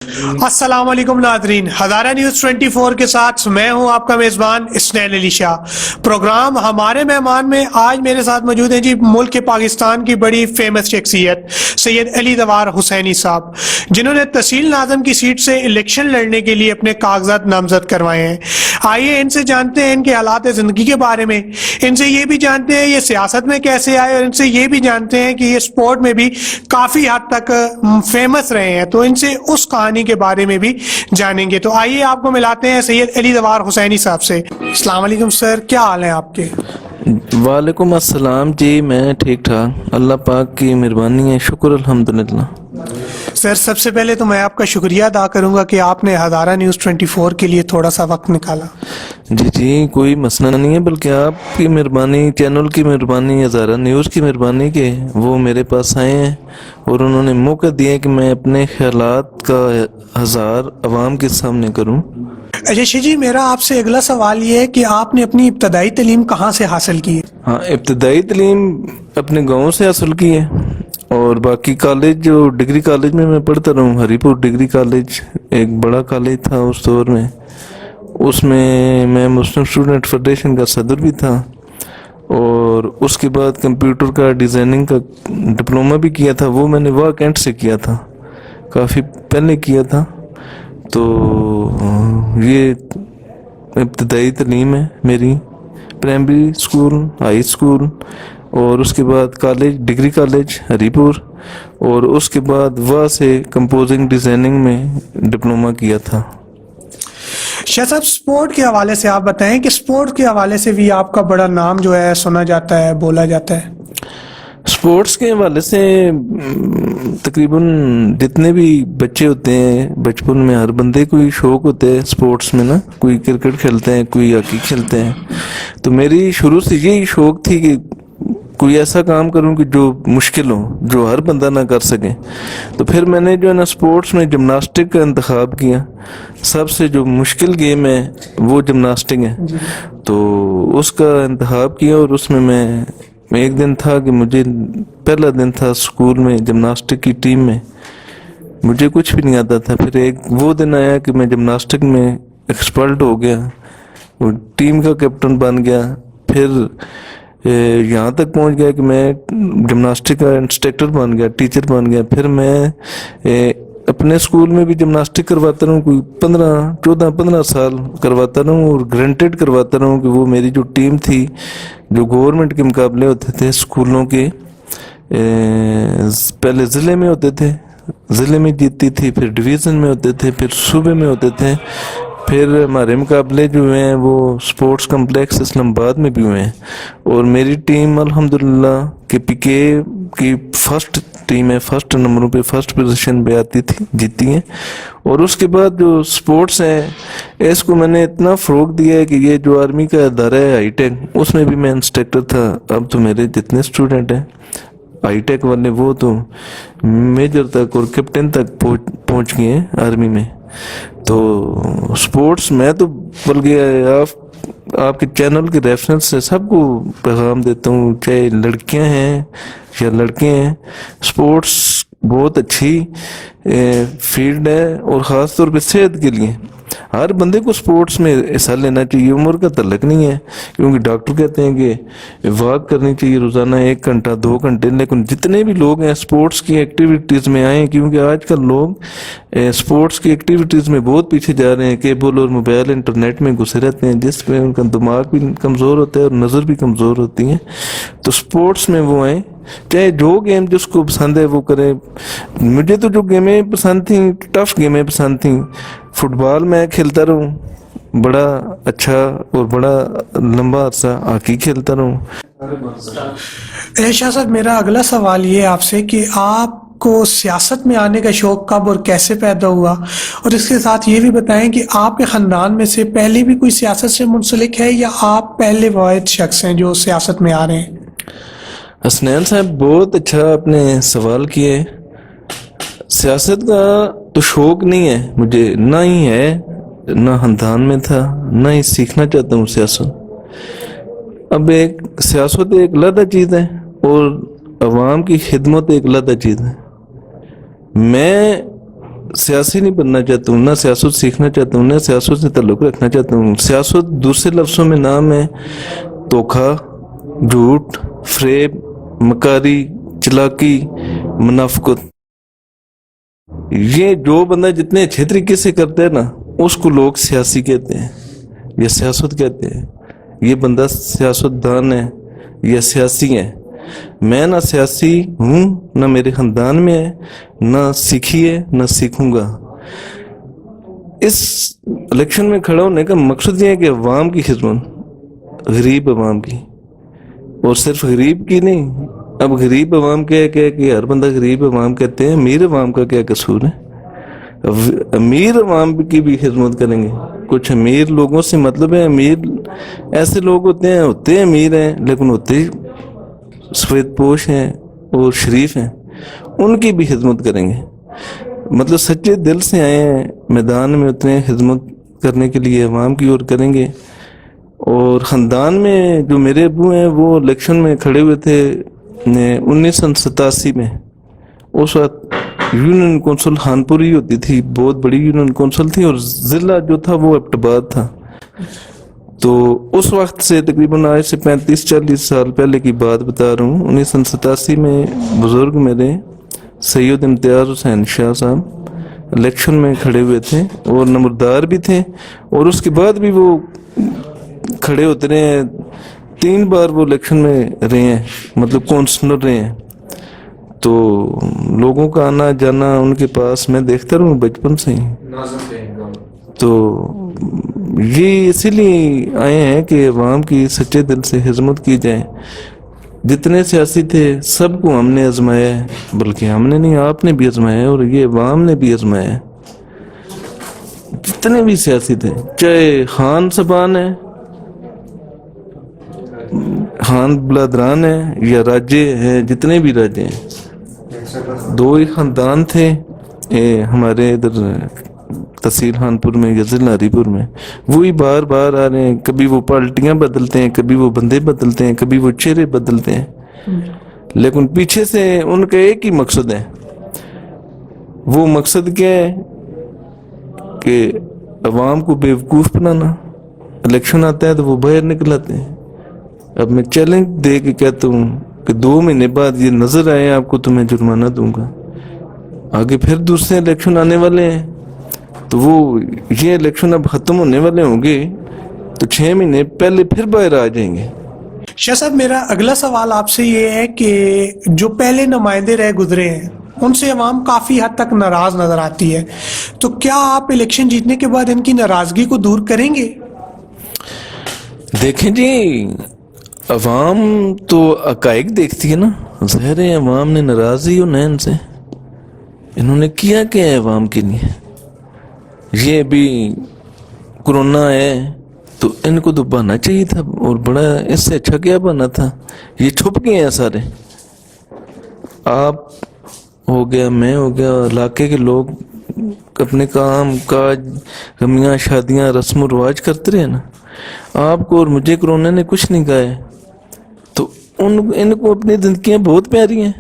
السلام علیکم ناظرین، ہزارہ نیوز 24 کے ساتھ میں ہوں آپ کا میزبان اسنیل علی شاہ۔ پروگرام ہمارے مہمان میں آج میرے ساتھ موجود ہیں ملک پاکستان کی بڑی فیمس شخصیت سید علی دوار حسینی صاحب، جنہوں نے تحصیل ناظم کی سیٹ سے الیکشن لڑنے کے لیے اپنے کاغذات نامزد کروائے ہیں۔ آئیے ان سے جانتے ہیں ان کے حالات زندگی کے بارے میں، ان سے یہ بھی جانتے ہیں یہ سیاست میں کیسے آئے، اور ان سے یہ بھی جانتے ہیں کہ یہ سپورٹ میں بھی کافی حد تک فیمس رہے ہیں، تو ان سے اس کہانی کے بارے میں بھی جانیں گے۔ تو آئیے آپ کو ملاتے ہیں سید علی دوار حسینی صاحب سے۔ السلام علیکم سر، کیا حال ہیں آپ کے؟ وعلیکم السلام جی، میں ٹھیک ٹھاک، اللہ پاک کی مہربانی ہے، شکر الحمدللہ۔ سر سب سے پہلے تو میں آپ کا شکریہ ادا کروں گا کہ آپ نے ہزارہ نیوز 24 کے لیے تھوڑا سا وقت نکالا۔ جی کوئی مسئلہ نہیں ہے، بلکہ آپ کی مہربانی، چینل کی مہربانی، ہزارہ نیوز کی مہربانی کہ وہ میرے پاس آئے ہیں اور انہوں نے موقع دیا کہ میں اپنے خیالات کا اظہار عوام کے سامنے کروں۔ اچھا جی، میرا آپ سے اگلا سوال یہ ہے کہ آپ نے اپنی ابتدائی تعلیم کہاں سے حاصل کی؟ ہاں، ابتدائی تعلیم اپنے گاؤں سے حاصل کی ہے، اور باقی کالج جو ڈگری کالج میں پڑھتا رہا ہوں، ہری پور ڈگری کالج ایک بڑا کالج تھا اس دور میں، اس میں مسلم اسٹوڈنٹ فیڈریشن کا صدر بھی تھا، اور اس کے بعد کمپیوٹر کا ڈیزائننگ کا ڈپلومہ بھی کیا تھا، وہ میں نے واہ کینٹ سے کیا تھا، کافی پہلے کیا تھا۔ تو یہ ابتدائی تعلیم ہے میری، پرائمری اسکول، ہائی اسکول، اور اس کے بعد کالج، ڈگری کالج ہری پور، اور اس کے بعد وہاں سے کمپوزنگ ڈیزائننگ میں ڈپلومہ کیا تھا۔ شاہ صاحب، سپورٹ کے حوالے سے آپ بتائیں کہ سپورٹ کے حوالے سے بھی آپ کا بڑا نام جو ہے سنا جاتا ہے، بولا جاتا ہے۔ سپورٹس کے حوالے سے تقریباً جتنے بھی بچے ہوتے ہیں، بچپن میں ہر بندے کو ہی شوق ہوتا ہے سپورٹس میں نا، کوئی کرکٹ کھیلتے ہیں، کوئی ہاکی کھیلتے ہیں، تو میری شروع سے یہی شوق تھی کہ کوئی ایسا کام کروں کہ جو مشکل ہو، جو ہر بندہ نہ کر سکے۔ تو پھر میں نے جو ہے نا سپورٹس میں جمناسٹک کا انتخاب کیا، سب سے جو مشکل گیم ہے وہ جمناسٹک ہے، تو اس کا انتخاب کیا، اور اس میں ایک دن تھا کہ مجھے پہلا دن تھا اسکول میں جمناسٹک کی ٹیم میں، مجھے کچھ بھی نہیں آتا تھا، پھر ایک وہ دن آیا کہ میں جمناسٹک میں ایکسپرٹ ہو گیا، وہ ٹیم کا کیپٹن بن گیا، پھر یہاں تک پہنچ گیا کہ میں جمناسٹک کا انسٹرکٹر بن گیا، ٹیچر بن گیا۔ پھر میں اپنے اسکول میں بھی جمناسٹک کرواتا رہا ہوں، کوئی 14-15 سال کرواتا رہا ہوں، اور گرانٹیڈ کرواتا رہا ہوں کہ وہ میری جو ٹیم تھی، جو گورنمنٹ کے مقابلے ہوتے تھے اسکولوں کے، پہلے ضلع میں ہوتے تھے، ضلع میں جیتتی تھی، پھر ڈویژن میں ہوتے تھے، پھر صوبے میں ہوتے تھے، پھر ہمارے مقابلے جو ہوئے ہیں وہ سپورٹس کمپلیکس اسلام آباد میں بھی ہوئے ہیں، اور میری ٹیم الحمدللہ کہ پی کے کی فرسٹ ٹیم ہے، فرسٹ نمبروں پہ، فرسٹ پوزیشن پہ آتی تھی، جیتی ہیں۔ اور اس کے بعد جو سپورٹس ہے اس کو میں نے اتنا فروغ دیا ہے کہ یہ جو آرمی کا ادارہ ہے ہائی ٹیک، اس میں بھی میں انسٹرکٹر تھا، اب تو میرے جتنے اسٹوڈنٹ ہیں ہائی ٹیک والے وہ تو میجر تک اور کیپٹن تک پہنچ گئے ہیں آرمی میں۔ تو سپورٹس میں تو بلکہ آپ کے چینل کے ریفرنس سے سب کو پیغام دیتا ہوں، چاہے لڑکیاں ہیں یا لڑکے ہیں، سپورٹس بہت اچھی فیلڈ ہے، اور خاص طور پہ صحت کے لیے ہر بندے کو سپورٹس میں حصہ لینا چاہیے، عمر کا تعلق نہیں ہے، کیونکہ ڈاکٹر کہتے ہیں کہ واک کرنی چاہیے روزانہ 1 گھنٹہ 2 گھنٹے، لیکن جتنے بھی لوگ ہیں سپورٹس کی ایکٹیویٹیز میں آئیں، کیونکہ آج کل لوگ سپورٹس کی ایکٹیویٹیز میں بہت پیچھے جا رہے ہیں، کیبل اور موبائل انٹرنیٹ میں گھسے رہتے ہیں، جس میں ان کا دماغ بھی کمزور ہوتا ہے اور نظر بھی کمزور ہوتی ہے۔ تو سپورٹس میں وہ آئیں، چاہے جو گیم جس کو پسند ہے وہ کرے۔ مجھے تو جو گیمیں پسند تھیں، ٹف گیمیں پسند تھیں، فٹ بال میں کھیلتا رہوں بڑا اچھا، اور بڑا لمبا عرصہ ہاکی کھیلتا رہوں۔ شاہ صاحب، میرا اگلا سوال یہ ہے آپ سے کہ آپ کو سیاست میں آنے کا شوق کب اور کیسے پیدا ہوا، اور اس کے ساتھ یہ بھی بتائیں کہ آپ کے خاندان میں سے پہلے بھی کوئی سیاست سے منسلک ہے یا آپ پہلے واحد شخص ہیں جو سیاست میں آ رہے ہیں؟ حسنین صاحب بہت اچھا آپ نے سوال کیے۔ سیاست کا تو شوق نہیں ہے مجھے، نہ ہی ہے، نہ خاندان میں تھا، نہ ہی سیکھنا چاہتا ہوں سیاست۔ اب ایک سیاست ایک علیحدہ چیز ہے، اور عوام کی خدمت ایک علیحدہ چیز ہے۔ میں सियासी नहीं बनना चाहता हूँ, ना सियासत सीखना चाहता हूँ, ना सियासत से ताल्लुक़ रखना चाहता हूँ। सियासत दूसरे लफ्ज़ों में नाम है धोखा, झूठ, फ़रेब, मकारी, चालाकी, मुनाफ़िक़त। ये जो बंदा जितने अच्छे तरीके से करता है ना, उसको लोग सियासी कहते हैं या सियासत कहते हैं। ये बंदा सियासतदान है या सियासी है। मैं ना सियासी हूँ, ना मेरे ख़ानदान में है, ना सीखी है, ना सीखूंगा। इस इलेक्शन में खड़ा होने का मकसद ये है कि अवाम की खिदमत, गरीब अवाम की, और सिर्फ गरीब की नहीं। अब गरीब अवाम क्या है कि हर बंदा गरीब अवाम कहते हैं, अमीर अवाम का क्या कसूर है? अमीर अवाम की भी खिदमत करेंगे। कुछ अमीर लोगों से मतलब है, अमीर ऐसे लोग होते हैं अमीर हैं लेकिन होते सफ़ेद पोश हैं और शरीफ हैं, उनकी भी खिदमत करेंगे। मतलब सच्चे दिल से आए हैं मैदान में, उतने खिदमत करने के लिए अवाम की ओर करेंगे। और ख़ानदान में जो मेरे अबू हैं वो इलेक्शन में खड़े हुए थे 1987 में। उस वक्त यूनियन कौंसिल खानपुर ही होती थी, बहुत बड़ी यूनियन कौंसिल थी, और ज़िला जो था वो एबटाबाद था। तो उस वक्त से तकरीबन आज से 35-40 साल पहले की बात बता रहा हूँ। 1987 में बुज़ुर्ग मेरे सैयद इम्तियाज़ हुसैन शाह साहब इलेक्शन में खड़े हुए थे और नंबरदार भी थे, और उसके बाद भी वो खड़े होते रहे हैं। 3 बार वो इलेक्शन में रहे हैं, मतलब काउंसलर रहे हैं। तो लोगों का आना जाना उनके पास मैं देखता रहूँ बचपन से ही। तो ये इसीलिए आए हैं कि अवाम की सच्चे दिल से खिदमत की जाए। जितने सियासी थे सबको हमने आजमाया है, बल्कि हमने नहीं आपने भी आजमाया है, और ये अवाम ने भी आजमाया है। जितने भी सियासी थे, चाहे खान सबान है, खान बलादरान है या राजे हैं, जितने भी राजे हैं, 2 ही ख़ानदान थे हमारे इधर तहसील खानपुर में या ज़िला हरीपुर में। वही बार बार आ रहे हैं। कभी वो पार्टियां बदलते हैं, कभी वो बंदे बदलते हैं, कभी वो चेहरे बदलते हैं, लेकिन पीछे से उनका एक ही मकसद है। वो मकसद क्या है कि अवाम को बेवकूफ़ बनाना। इलेक्शन आता है तो वो बाहर निकल आते हैं। अब मैं चैलेंज दे के कहता हूँ कि 2 महीने बाद ये नजर आए आपको तो मैं जुर्माना दूंगा। आगे फिर दूसरे इलेक्शन आने वाले हैं, तो वो ये इलेक्शन अब खत्म होने वाले होंगे तो 6 महीने पहले फिर बाहर आ जाएंगे। शाह साहब, मेरा अगला सवाल आपसे ये है कि जो पहले नुमाइंदे रह गुजरे हैं उनसे अवाम काफ़ी हद तक नाराज़ नज़र आती है, तो क्या आप इलेक्शन जीतने के बाद इनकी नाराज़गी को दूर करेंगे? देखें जी, अवाम तो हक़ाइक़ देखती है ना। ज़ाहिर है अवाम ने नाराज़ ही होना है इनसे। इन्होंने किया क्या है अवाम के लिए? ये भी कोरोना है तो इनको तो बहाना चाहिए था, और बड़ा इससे अच्छा क्या बहाना था? ये छुप गए हैं सारे। आप हो गया, मैं हो गया, इलाके के लोग अपने काम काज, गमियाँ शादियाँ, रस्म रवाज करते रहे ना। आपको और मुझे कोरोना ने कुछ नहीं कहा है, तो इनको अपनी ज़िंदगियाँ बहुत प्यारी हैं।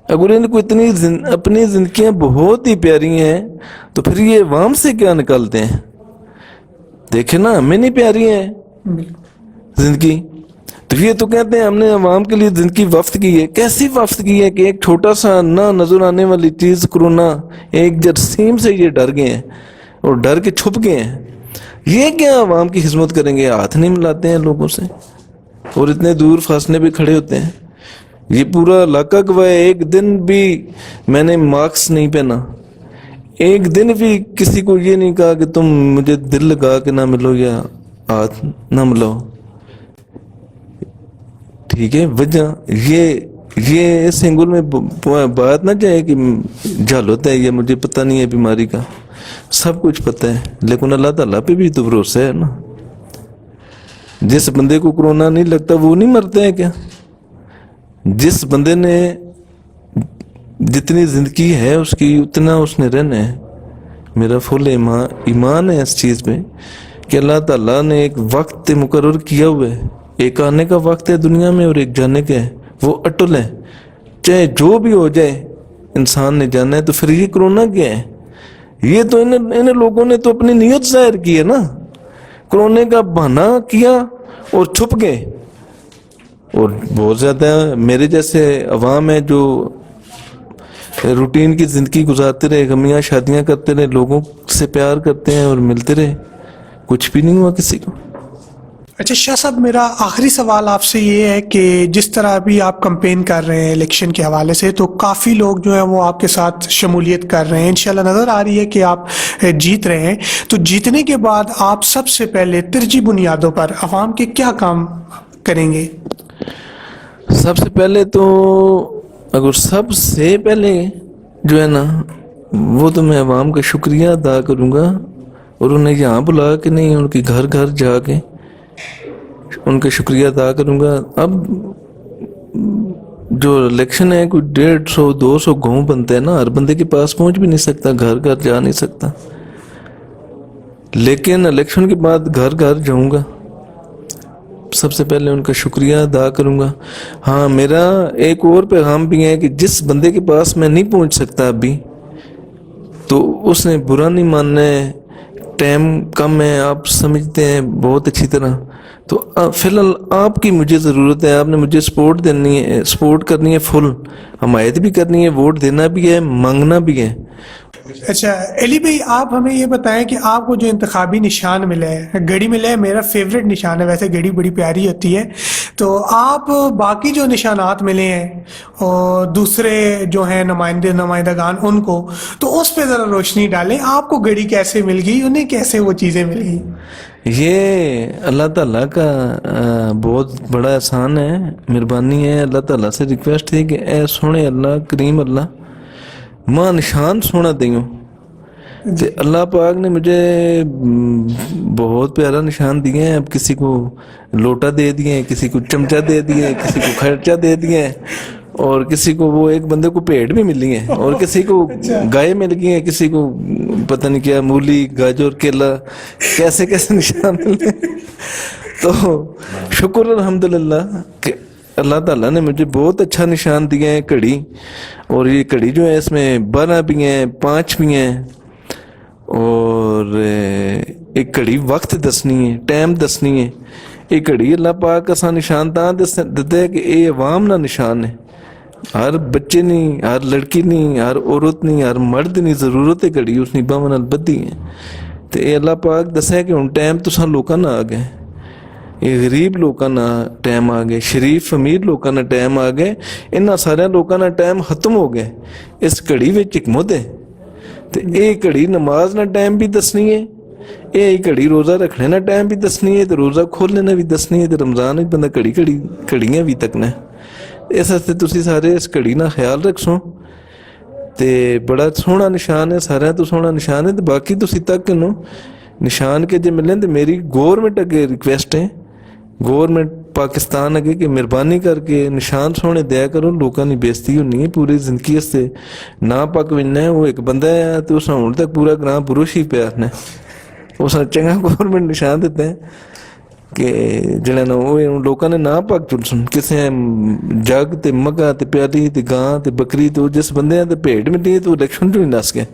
अगर इनको इतनी अपनी ज़िंदगियाँ बहुत ही प्यारी हैं तो फिर ये अवाम से क्या निकालते हैं? देखे ना, हमें नहीं प्यारी है ज़िंदगी, तो ये तो कहते हैं हमने अवाम के लिए ज़िंदगी वफ्त की है। कैसी वफ्त की है कि एक छोटा सा ना नजर आने वाली चीज़ कोरोना, एक जरासीम से ये डर गए हैं और डर के छुप गए हैं। ये क्या अवाम की खिदमत करेंगे? हाथ नहीं मिलाते हैं लोगों से और इतने दूर फासले पे खड़े होते हैं। ये पूरा इलाका गवाह है। एक दिन भी मैंने मास्क नहीं पहना, एक दिन भी किसी को ये नहीं कहा कि तुम मुझे दिल लगा के ना मिलो या हाथ ना मिलाओ। ठीक है, वजह ये इस एंगल में बात ना जाए कि झाल होता है या मुझे पता नहीं है बीमारी का। सब कुछ पता है, लेकिन अल्लाह ताला पे भी तो भरोसा है ना। जिस बंदे को कोरोना नहीं लगता वो नहीं मरता है क्या? जिस बंदे ने जितनी जिंदगी है उसकी उतना उसने रहना है। मेरा फुल ईमान है इस चीज़ पे कि अल्लाह ताला ने एक वक्त मुकर्रर किया हुआ है। एक आने का वक्त है दुनिया में और एक जाने का है, वो अटल है। चाहे जो भी हो जाए इंसान ने जाना है, तो फिर ये कोरोना क्या है? ये तो इन लोगों ने तो अपनी नीयत जाहिर की है ना, कोरोना का बहाना किया और छुप गए। और बहुत ज़्यादा मेरे जैसे अवाम है जो रूटीन की ज़िंदगी गुजारते रहे, गमियाँ शादियाँ करते रहे, लोगों से प्यार करते हैं और मिलते रहे, कुछ भी नहीं हुआ किसी को। अच्छा शाह साहब, मेरा आखिरी सवाल आपसे ये है कि जिस तरह अभी आप कंपेन कर रहे हैं इलेक्शन के हवाले से, तो काफ़ी लोग जो हैं वो आपके साथ शमूलियत कर रहे हैं, इंशाल्लाह नज़र आ रही है कि आप जीत रहे हैं। तो जीतने के बाद आप सबसे पहले तरजीह बुनियादों पर अवाम के क्या काम करेंगे? सबसे पहले तो अगर सबसे पहले जो है ना, वो तो मैं अवाम का शुक्रिया अदा करूँगा और उन्हें यहाँ बुला के नहीं, उनके घर घर जाके उनका शुक्रिया अदा करूँगा। अब जो इलेक्शन है कोई 150-200 गाँव बनते हैं ना, हर बंदे के पास पहुँच भी नहीं सकता, घर घर जा नहीं सकता, लेकिन इलेक्शन के बाद घर घर जाऊँगा, सबसे पहले उनका शुक्रिया अदा करूँगा। हाँ, मेरा एक और पैगाम भी है कि जिस बंदे के पास मैं नहीं पहुँच सकता अभी, तो उसने बुरा नहीं मानना है, टाइम कम है, आप समझते हैं बहुत अच्छी तरह, तो फिलहाल आपकी मुझे ज़रूरत है, आपने मुझे सपोर्ट देनी है, सपोर्ट करनी है, फुल हमायत भी करनी है, वोट देना भी है, मांगना भी है। अच्छा अली भाई, आप हमें ये बताएं कि आपको जो इंतखाबी निशान मिला है, घड़ी मिला है, मेरा फेवरेट निशान है, वैसे घड़ी बड़ी प्यारी होती है, तो आप बाकी जो निशानात मिले हैं और दूसरे जो हैं नुमाइंदगान उनको, तो उस पर ज़रा रोशनी डालें, आपको घड़ी कैसे मिल गई, उन्हें कैसे वो चीज़ें मिल गई? ये अल्लाह ताला का बहुत बड़ा एहसान है, मेहरबानी है। अल्लाह ताला से रिक्वेस्ट है कि ए सोने अल्लाह, करीम अल्लाह, मां निशान सोना दियो। तो अल्लाह पाक ने मुझे बहुत प्यारा निशान दिए हैं। अब किसी को लोटा दे दिए, किसी को चमचा दे दिए, किसी को खर्चा दे दिए, और किसी को वो एक बंदे को पेड़ भी मिली है, और किसी को गाय मिल गई है, किसी को पता नहीं क्या मूली, गाजर, केला, कैसे कैसे निशान मिले। तो शुक्र अल्हम्दुलिल्लाह कि अल्लाह ताला ने मुझे बहुत अच्छा निशान दिया है, घड़ी। और ये घड़ी जो है इसमें 12 भी हैं, 5 भी हैं, और एक घड़ी वक्त दसनी है, टाइम दसनी है। एक घड़ी अल्लाह पाक असा निशान ता देता है कि ये अवाम ना निशान है, हर बच्चे नहीं, हर लड़की नहीं, हर औरत नहीं, हर मर्द नहीं, जरूरत है घड़ी उसनी बावां नाल बद्धी है। तो ये अल्लाह पाक दसा कि हुण टाइम तुसां लोकां ना आ गए, ये गरीब लोगों ना टाइम आ गए, शरीफ अमीर लोगों ना टाइम आ गए, इन्हां सारे लोगों ना टाइम खत्म हो गए। इस घड़ी विच हिकमत है, तो ये घड़ी नमाज ना टाइम भी दसनी है, ये घड़ी रोज़ा रखने ना टाइम भी दसनी है, तो रोज़ा खोलने ना भी दसनी है, तो रमज़ान में बंदा घड़ियाँ भी तकना है। इस वास्ते तुसी सारे इस घड़ी ना ख्याल रखो, तो बड़ा सोहना निशान है, सारे तो सोहना निशान है। तो बाकी तुसी तक नो निशान के जे मिले, तो मेरी गवर्नमेंट अगे रिक्वेस्ट है, गवर्नमेंट पाकिस्तान अगे कि मेहरबानी करके निशान सोने दिया करो, लोगों की बेइज्जती होनी है पूरी जिंदगी से ना पक विनना है। वो एक बंदा है तो उस हूं तक पूरा ग्रां पुरुष ही प्यार ने उस चंगा गवर्नमेंट निशान देते हैं कि जड़े ना वो लोगों ने ना पक चुन सुन किसे जग ते मगा ते प्याली ते गां ते बकरी, तो जिस बंदे ते भेड़ मिली तो इलेक्शन जो नस गए।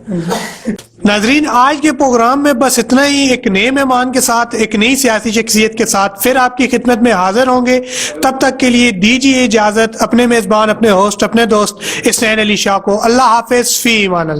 नाजरीन, आज के प्रोग्राम में बस इतना ही। एक नए मेहमान के साथ, एक नई सियासी शख्सियत के साथ फिर आपकी खिदमत में हाजिर होंगे। तब तक के लिए दीजिए इजाजत। अपने मेजबान, अपने होस्ट, अपने दोस्त इस्नाइन अली शाह को अल्लाह हाफिज, फी ईमान अल्लाह।